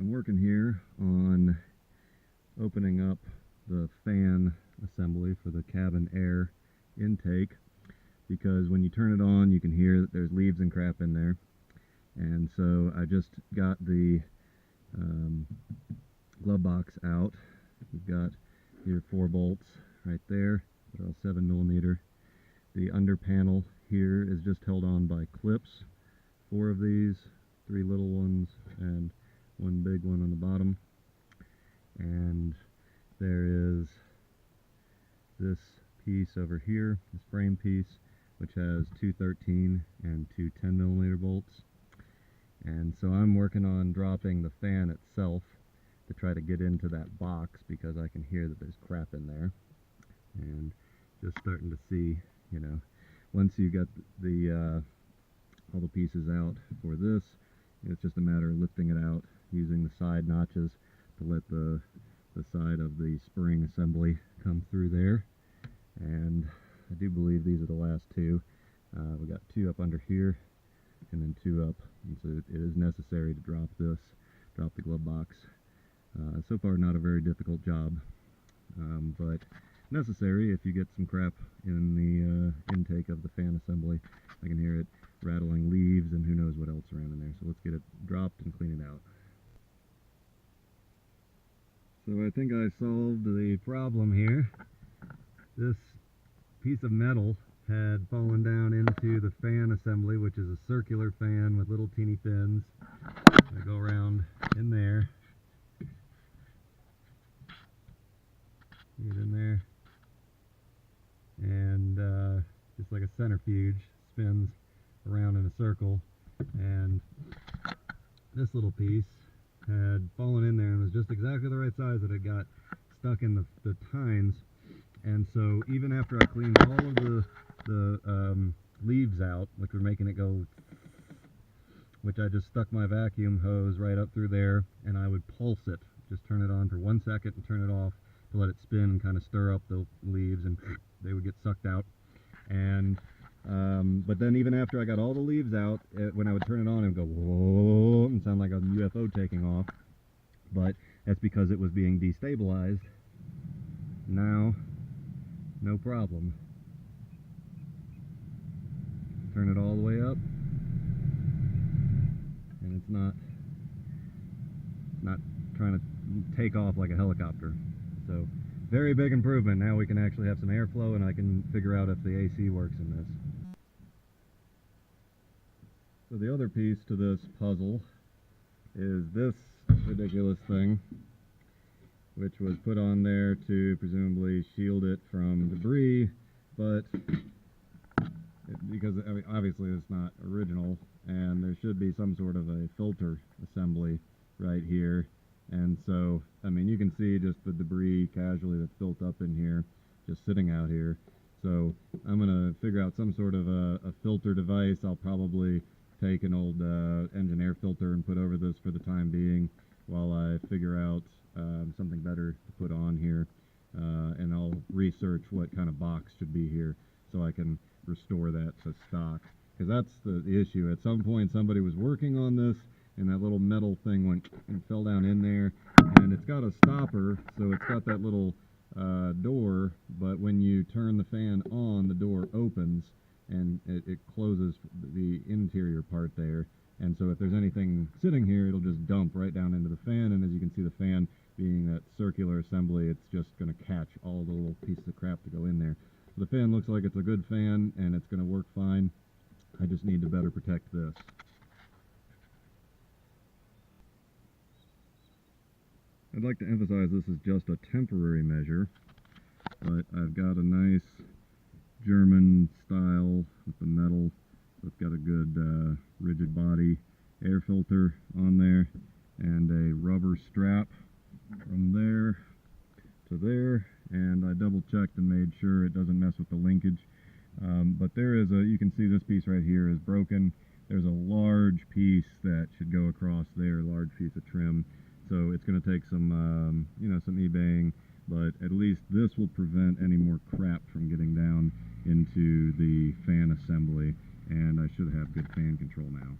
I'm working here on opening up the fan assembly for the cabin air intake, because when you turn it on you can hear that there's leaves and crap in there. And so I just got the glove box out. We've got here 4 bolts right there. They're all 7mm. The under panel here is just held on by clips, 4 of these, 3 little ones and 1 big one on the bottom. And there is this piece over here, this frame piece, which has 2 13 and 2 10mm bolts. And so I'm working on dropping the fan itself to try to get into that box, because I can hear that there's crap in there. And just starting to see, you know, once you get the all the pieces out for this, it's just a matter of lifting it out using the side notches to let the side of the spring assembly come through there. And I do believe these are the last 2. We got 2 up under here and then 2 up, and so it is necessary to drop the glove box. So far not a very difficult job, but necessary if you get some crap in the intake of the fan assembly. I can hear it rattling leaves and who knows what else around in there. So let's get it dropped and clean it out. So I think I solved the problem here. This piece of metal had fallen down into the fan assembly, which is a circular fan with little teeny fins. I go around in there, get in there, and just like a centrifuge, spins around in a circle. And this little piece had fallen in there and was just exactly the right size that it got stuck in the tines. And so even after I cleaned all of the leaves out, which were making it go, which I just stuck my vacuum hose right up through there, and I would pulse it, just turn it on for 1 second and turn it off to let it spin and kind of stir up the leaves, and they would get sucked out. And but then even after I got all the leaves out, when I would turn it on, it would go whoa and sound like a UFO taking off. But that's because it was being destabilized. Now, no problem. Turn it all the way up, and it's not trying to take off like a helicopter. So very big improvement. Now we can actually have some airflow, and I can figure out if the AC works in this. So the other piece to this puzzle is this ridiculous thing, which was put on there to presumably shield it from debris, but because I mean, obviously it's not original, and there should be some sort of a filter assembly right here. And so, I mean, you can see just the debris casually that's built up in here, just sitting out here. So I'm going to figure out some sort of a filter device. I'll probably take an old engine air filter and put over this for the time being while I figure out something better to put on here. And I'll research what kind of box should be here so I can restore that to stock. Because that's the issue. At some point somebody was working on this, and that little metal thing went and fell down in there, and it's got a stopper, so it's got that little door, but when you turn the fan on, the door opens and it closes the interior part there. And so if there's anything sitting here, it'll just dump right down into the fan, and as you can see, the fan being that circular assembly, it's just going to catch all the little pieces of crap to go in there. The fan looks like it's a good fan, and it's going to work fine. I just need to better protect this. I'd like to emphasize this is just a temporary measure, but I've got a nice German style with the metal, so it's got a good rigid body air filter on there, and a rubber strap from there to there, and I double checked and made sure it doesn't mess with the linkage. But there is you can see this piece right here is broken. There's a large piece that should go across there, large piece of trim. So it's going to take some, some eBaying, but at least this will prevent any more crap from getting down into the fan assembly, and I should have good fan control now.